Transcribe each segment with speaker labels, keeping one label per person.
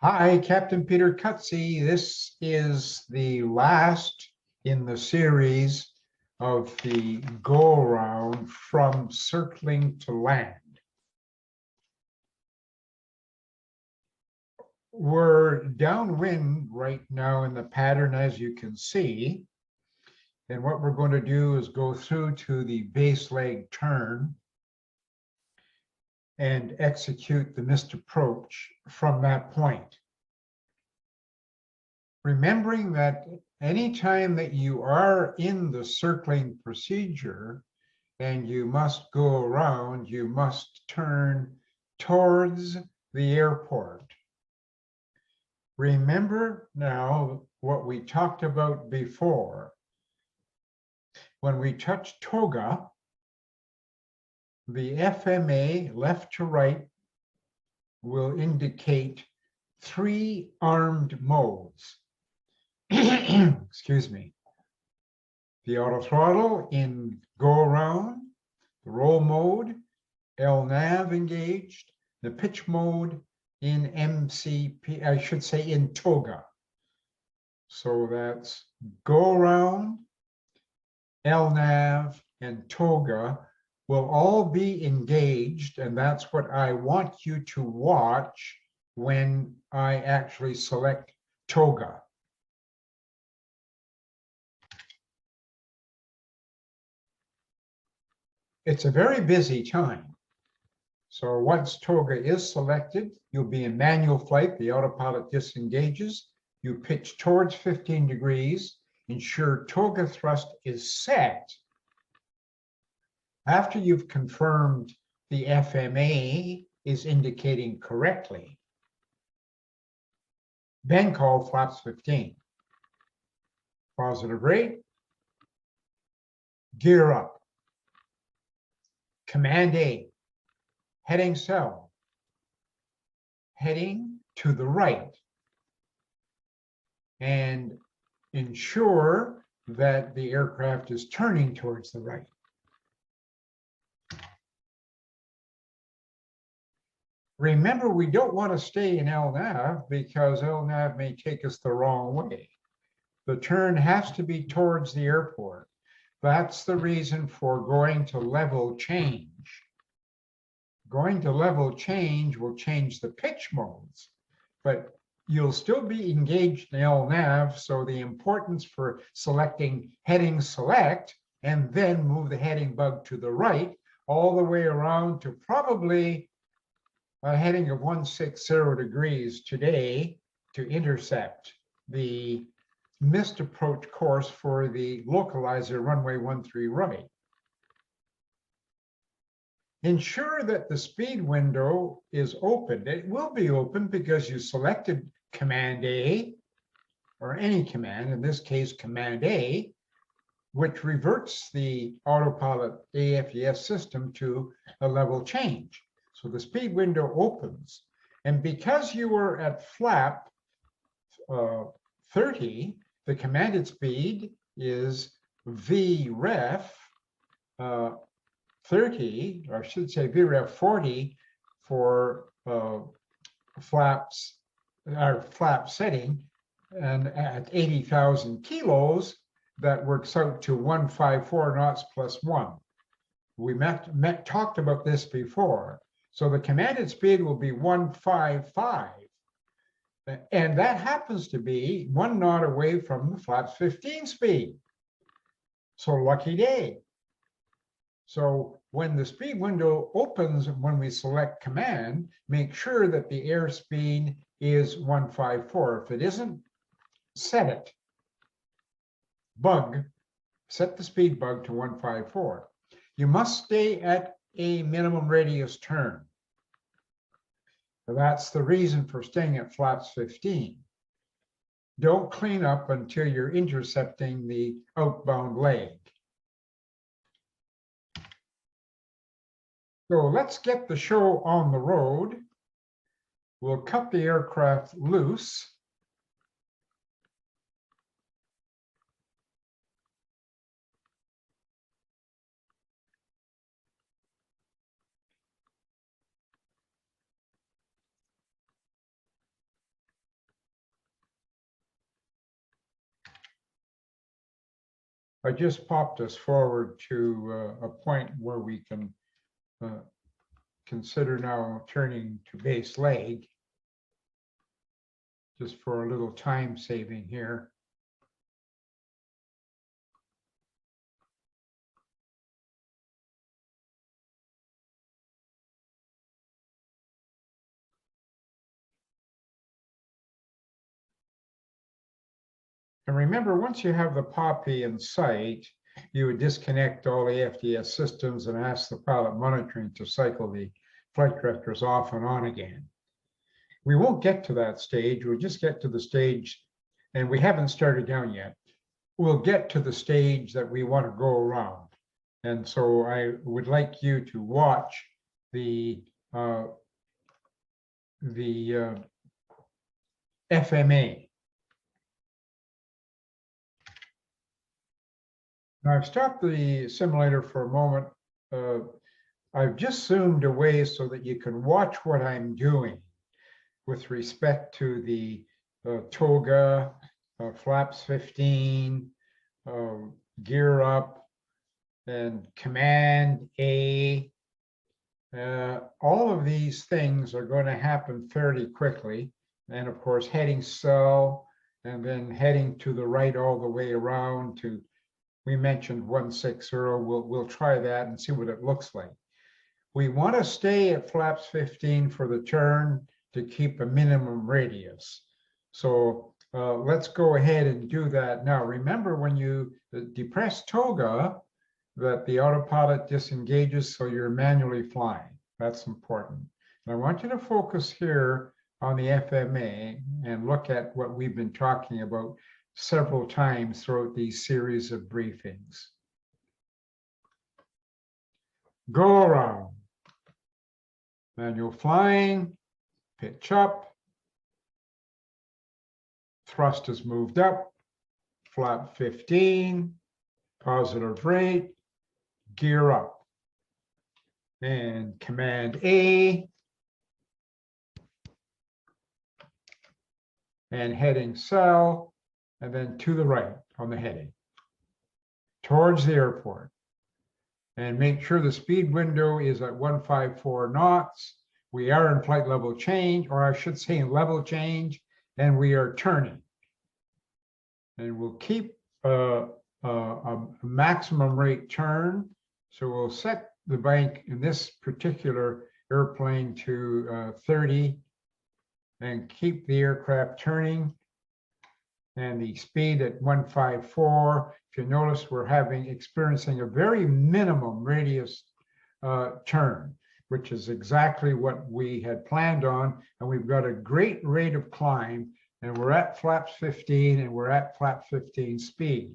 Speaker 1: Hi, Captain Peter Cutsey. This is the last in the series of the go-around from circling to land. We're downwind right now in the pattern, as you can see. And what we're going to do is go through to the base leg turn and execute the missed approach from that point. Remembering that anytime that you are in the circling procedure and you must go around, you must turn towards the airport. Remember now what we talked about before. When we touch toga, the FMA left to right will indicate 3 armed modes. Excuse me. The auto throttle in go around, the roll mode, LNAV engaged, the pitch mode in MCP, I should say in toga. So that's go around, LNAV, and toga will all be engaged, and that's what I want you to watch when I actually select toga. It's a very busy time. So once toga is selected, you'll be in manual flight. The autopilot disengages. You pitch towards 15 degrees. Ensure toga thrust is set. After you've confirmed the FMA is indicating correctly, then call flaps 15. Positive rate, gear up. Command A, heading south, heading to the right, and ensure that the aircraft is turning towards the right. Remember, we don't want to stay in LNAV because LNAV may take us the wrong way. The turn has to be towards the airport. That's the reason for going to level change. Going to level change will change the pitch modes, but you'll still be engaged in LNAV, so the importance for selecting heading select and then move the heading bug to the right all the way around to probably a heading of 160 degrees today to intercept the missed approach course for the localizer runway 13 right. Ensure that the speed window is open. It will be open because you selected Command A, or any command, in this case Command A, which reverts the autopilot AFES system to a level change. So the speed window opens. And because you were at flap 30, the commanded speed is VREF 30, or I should say VREF 40 for flaps, our flap setting, and at 80,000 kilos, that works out to 154 knots plus 1. We talked about this before. So the commanded speed will be 155. And that happens to be 1 knot away from the flaps 15 speed. So lucky day. So when the speed window opens, when we select command, make sure that the airspeed is 154. If it isn't, set it. Bug, set the speed bug to 154. You must stay at a minimum radius turn. That's the reason for staying at flaps 15. Don't clean up until you're intercepting the outbound leg. So let's get the show on the road. We'll cut the aircraft loose. I just popped us forward to a point where we can consider now turning to base leg, just for a little time saving here. And remember, once you have the poppy in sight, you would disconnect all the FDS systems and ask the pilot monitoring to cycle the flight directors off and on again. We won't get to that stage. We'll just get to the stage, and we haven't started down yet. We'll get to the stage that we want to go around. And so I would like you to watch the FMA. Now I've stopped the simulator for a moment. I've just zoomed away so that you can watch what I'm doing with respect to the toga, flaps 15, gear up, and command A. All of these things are going to happen fairly quickly. And of course, heading cell, and then heading to the right all the way around to, we mentioned 160. We'll try that and see what it looks like. We want to stay at flaps 15 for the turn to keep a minimum radius. So let's go ahead and do that now. Remember, when you depress toga, that the autopilot disengages, so you're manually flying. That's important. And I want you to focus here on the FMA and look at what we've been talking about several times throughout these series of briefings. Go around. Manual flying, pitch up. Thrust is moved up, flap 15, positive rate, gear up. And command A, and heading cell, and then to the right on the heading, towards the airport. And make sure the speed window is at 154 knots. We are in flight level change, or I should say in level change, and we are turning. And we'll keep a maximum rate turn. So we'll set the bank in this particular airplane to 30 and keep the aircraft turning, and the speed at 154. If you notice, we're experiencing a very minimum radius turn, which is exactly what we had planned on. And we've got a great rate of climb, and we're at flaps 15, and we're at flap 15 speed.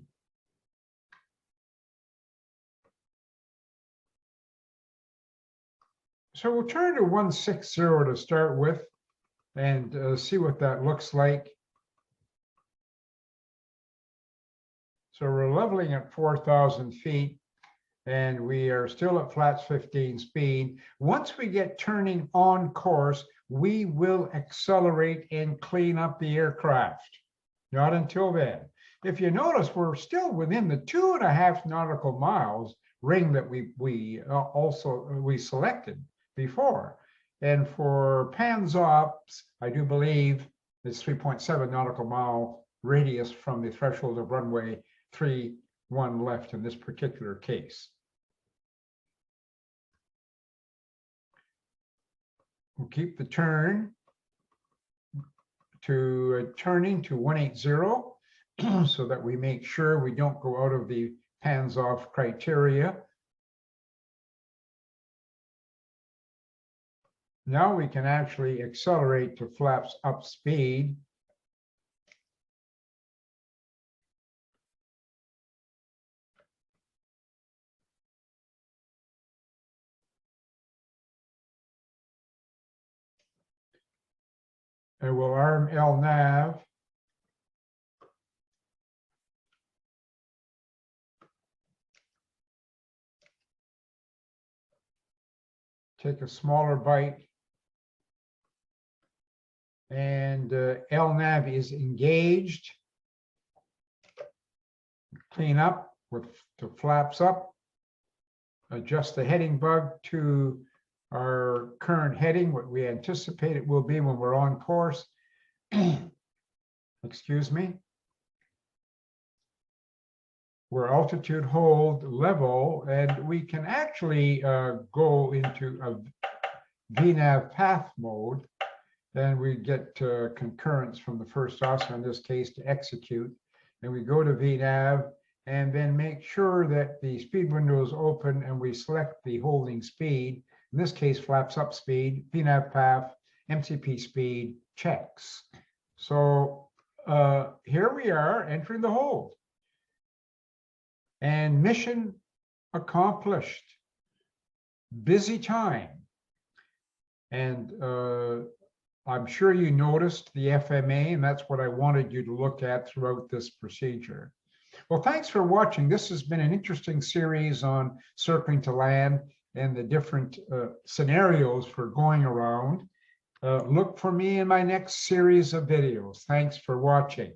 Speaker 1: So we'll turn to 160 to start with and see what that looks like. So we're leveling at 4,000 feet, and we are still at flaps 15 speed. Once we get turning on course, we will accelerate and clean up the aircraft. Not until then. If you notice, we're still within the 2.5 nautical miles ring that we selected before. And for Panzops, I do believe it's 3.7 nautical mile radius from the threshold of runway 31 left in this particular case. We'll keep the turn to turning to 180 so that we make sure we don't go out of the Panzoff criteria. Now we can actually accelerate to flaps up speed. And we'll arm LNAV. Take a smaller bite. And LNAV is engaged. Clean up with the flaps up, adjust the heading bug to our current heading, what we anticipate it will be when we're on course. Excuse me. We're altitude hold level, and we can actually go into a VNAV path mode. Then we get concurrence from the first officer in this case to execute. And we go to VNAV and then make sure that the speed window is open and we select the holding speed. In this case, flaps up speed, VNAV path, MCP speed, checks. So here we are entering the hold. And mission accomplished. Busy time. And I'm sure you noticed the FMA, and that's what I wanted you to look at throughout this procedure. Well, thanks for watching. This has been an interesting series on circling to land and the different scenarios for going around. Look for me in my next series of videos. Thanks for watching.